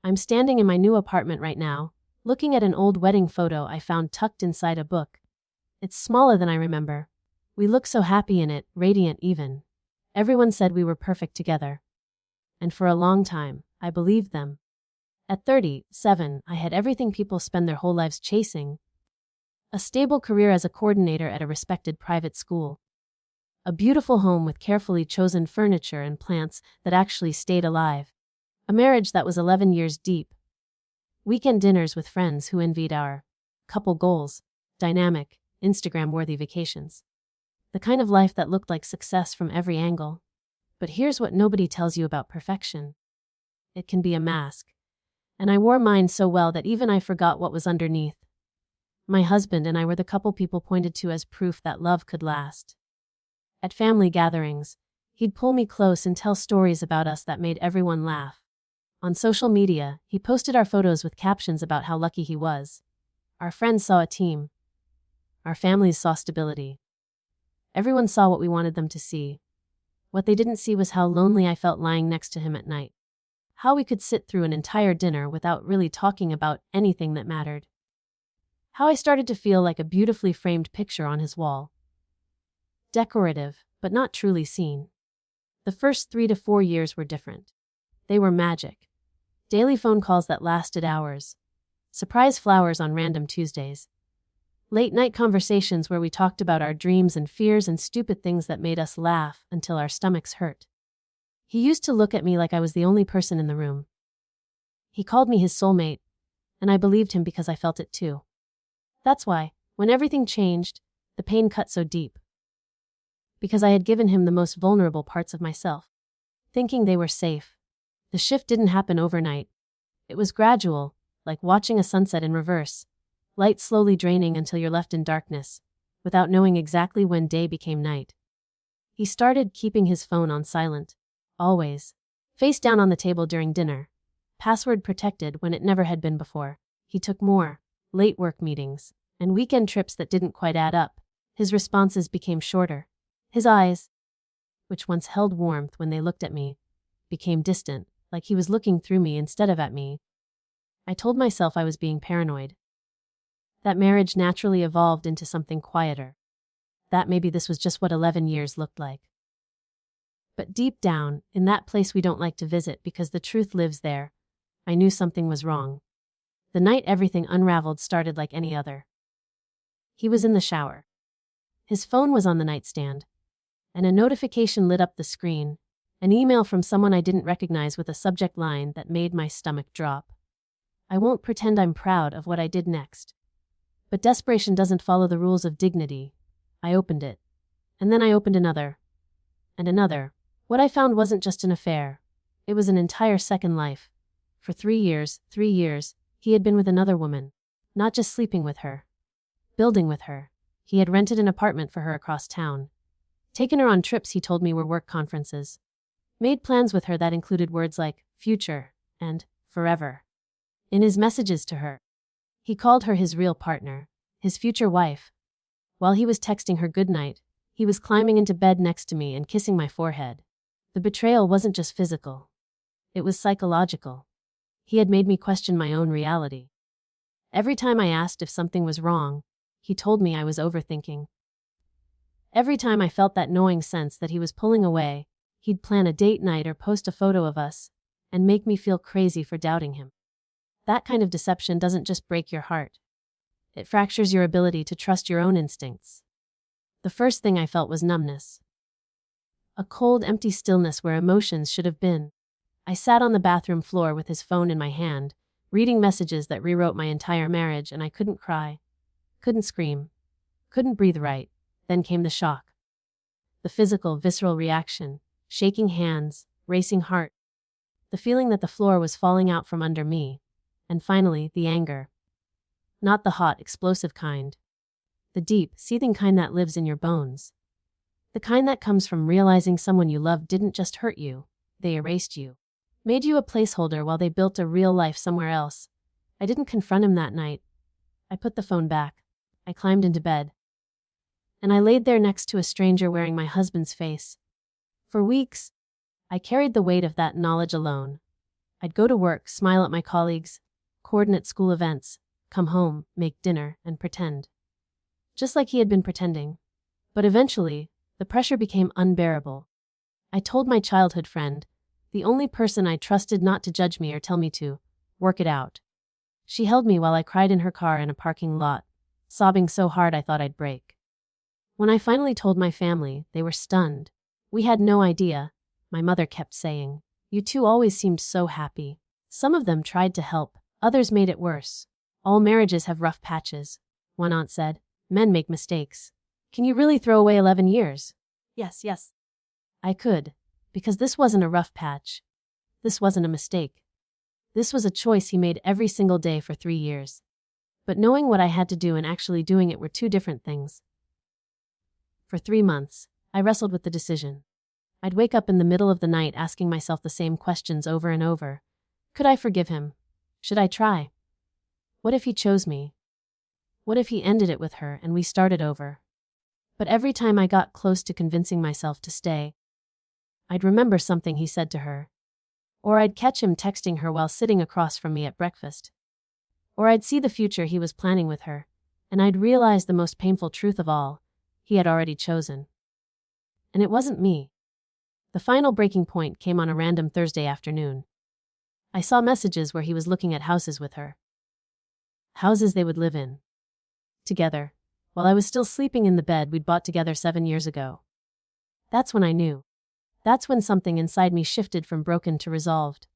I'm standing in my new apartment right now, looking at an old wedding photo I found tucked inside a book. It's smaller than I remember. We look so happy in it, radiant even. Everyone said we were perfect together. And for a long time, I believed them. At 37, I had everything people spend their whole lives chasing. A stable career as a coordinator at a respected private school. A beautiful home with carefully chosen furniture and plants that actually stayed alive. A marriage that was 11 years deep. Weekend dinners with friends who envied our couple goals. Dynamic, Instagram-worthy vacations. The kind of life that looked like success from every angle. But here's what nobody tells you about perfection. It can be a mask. And I wore mine so well that even I forgot what was underneath. My husband and I were the couple people pointed to as proof that love could last. At family gatherings, he'd pull me close and tell stories about us that made everyone laugh. On social media, he posted our photos with captions about how lucky he was. Our friends saw a team. Our families saw stability. Everyone saw what we wanted them to see. What they didn't see was how lonely I felt lying next to him at night. How we could sit through an entire dinner without really talking about anything that mattered. How I started to feel like a beautifully framed picture on his wall. Decorative, but not truly seen. The first 3 to 4 years were different. They were magic. Daily phone calls that lasted hours. Surprise flowers on random Tuesdays. Late-night conversations where we talked about our dreams and fears and stupid things that made us laugh until our stomachs hurt. He used to look at me like I was the only person in the room. He called me his soulmate, and I believed him because I felt it too. That's why, when everything changed, the pain cut so deep. Because I had given him the most vulnerable parts of myself, thinking they were safe. The shift didn't happen overnight. It was gradual, like watching a sunset in reverse. Light slowly draining until you're left in darkness, without knowing exactly when day became night. He started keeping his phone on silent. Always. Face down on the table during dinner. Password protected when it never had been before. He took more late work meetings and weekend trips that didn't quite add up. His responses became shorter. His eyes, which once held warmth when they looked at me, became distant, like he was looking through me instead of at me. I told myself I was being paranoid. That marriage naturally evolved into something quieter. That maybe this was just what 11 years looked like. But deep down, in that place we don't like to visit because the truth lives there, I knew something was wrong. The night everything unraveled started like any other. He was in the shower. His phone was on the nightstand, and a notification lit up the screen, an email from someone I didn't recognize with a subject line that made my stomach drop. I won't pretend I'm proud of what I did next. But desperation doesn't follow the rules of dignity. I opened it. And then I opened another. And another. What I found wasn't just an affair. It was an entire second life. For 3 years, he had been with another woman. Not just sleeping with her. Building with her. He had rented an apartment for her across town. Taken her on trips he told me were work conferences. Made plans with her that included words like future and forever. In his messages to her, he called her his real partner, his future wife. While he was texting her goodnight, he was climbing into bed next to me and kissing my forehead. The betrayal wasn't just physical. It was psychological. He had made me question my own reality. Every time I asked if something was wrong, he told me I was overthinking. Every time I felt that gnawing sense that he was pulling away, he'd plan a date night or post a photo of us, and make me feel crazy for doubting him. That kind of deception doesn't just break your heart. It fractures your ability to trust your own instincts. The first thing I felt was numbness. A cold, empty stillness where emotions should have been. I sat on the bathroom floor with his phone in my hand, reading messages that rewrote my entire marriage, and I couldn't cry, couldn't scream, couldn't breathe right. Then came the shock. The physical, visceral reaction, shaking hands, racing heart. The feeling that the floor was falling out from under me. And finally, the anger. Not the hot, explosive kind. The deep, seething kind that lives in your bones. The kind that comes from realizing someone you loved didn't just hurt you, they erased you. Made you a placeholder while they built a real life somewhere else. I didn't confront him that night. I put the phone back. I climbed into bed. And I laid there next to a stranger wearing my husband's face. For weeks, I carried the weight of that knowledge alone. I'd go to work, smile at my colleagues, coordinate school events, come home, make dinner, and pretend. Just like he had been pretending. But eventually, the pressure became unbearable. I told my childhood friend, the only person I trusted not to judge me or tell me to work it out. She held me while I cried in her car in a parking lot, sobbing so hard I thought I'd break. When I finally told my family, they were stunned. We had no idea, my mother kept saying. You two always seemed so happy. Some of them tried to help, others made it worse. All marriages have rough patches, one aunt said. Men make mistakes. Can you really throw away 11 years? Yes. I could, because this wasn't a rough patch. This wasn't a mistake. This was a choice he made every single day for 3 years. But knowing what I had to do and actually doing it were two different things. For 3 months, I wrestled with the decision. I'd wake up in the middle of the night asking myself the same questions over and over. Could I forgive him? Should I try? What if he chose me? What if he ended it with her and we started over? But every time I got close to convincing myself to stay, I'd remember something he said to her. Or I'd catch him texting her while sitting across from me at breakfast. Or I'd see the future he was planning with her, and I'd realize the most painful truth of all, he had already chosen. And it wasn't me. The final breaking point came on a random Thursday afternoon. I saw messages where he was looking at houses with her. Houses they would live in. Together, while I was still sleeping in the bed we'd bought together 7 years ago. That's when I knew. That's when something inside me shifted from broken to resolved.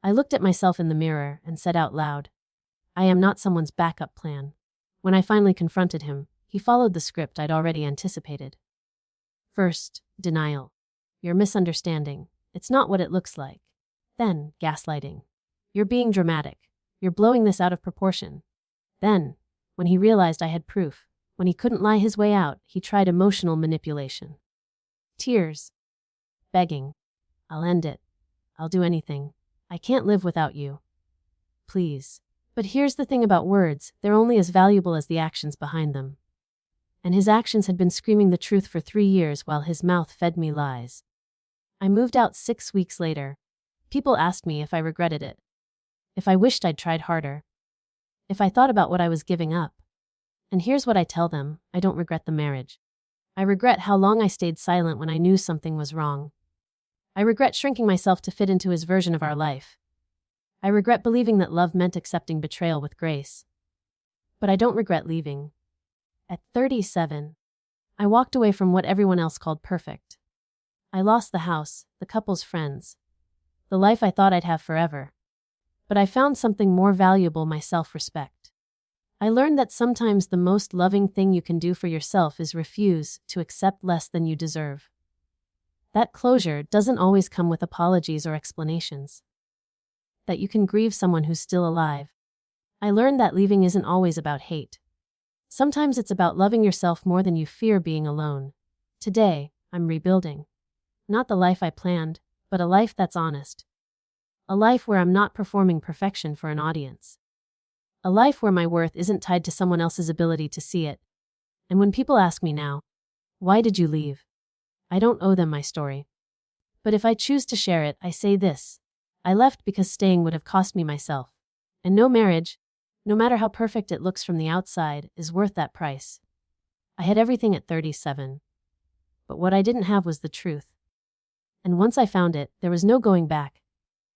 I looked at myself in the mirror and said out loud, I am not someone's backup plan. When I finally confronted him, he followed the script I'd already anticipated. First, denial. You're misunderstanding. It's not what it looks like. Then, gaslighting. You're being dramatic. You're blowing this out of proportion. Then, when he realized I had proof, when he couldn't lie his way out, he tried emotional manipulation. Tears. Begging. I'll end it. I'll do anything. I can't live without you. Please. But here's the thing about words, they're only as valuable as the actions behind them. And his actions had been screaming the truth for 3 years while his mouth fed me lies. I moved out 6 weeks later. People asked me if I regretted it. If I wished I'd tried harder. If I thought about what I was giving up. And here's what I tell them, I don't regret the marriage. I regret how long I stayed silent when I knew something was wrong. I regret shrinking myself to fit into his version of our life. I regret believing that love meant accepting betrayal with grace. But I don't regret leaving. At 37, I walked away from what everyone else called perfect. I lost the house, the couple's friends, the life I thought I'd have forever. But I found something more valuable, my self-respect. I learned that sometimes the most loving thing you can do for yourself is refuse to accept less than you deserve. That closure doesn't always come with apologies or explanations. That you can grieve someone who's still alive. I learned that leaving isn't always about hate. Sometimes it's about loving yourself more than you fear being alone. Today, I'm rebuilding. Not the life I planned, but a life that's honest. A life where I'm not performing perfection for an audience. A life where my worth isn't tied to someone else's ability to see it. And when people ask me now, why did you leave? I don't owe them my story. But if I choose to share it, I say this. I left because staying would have cost me myself. And no marriage, no matter how perfect it looks from the outside, is worth that price. I had everything at 37. But what I didn't have was the truth. And once I found it, there was no going back.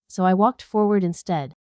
So I walked forward instead,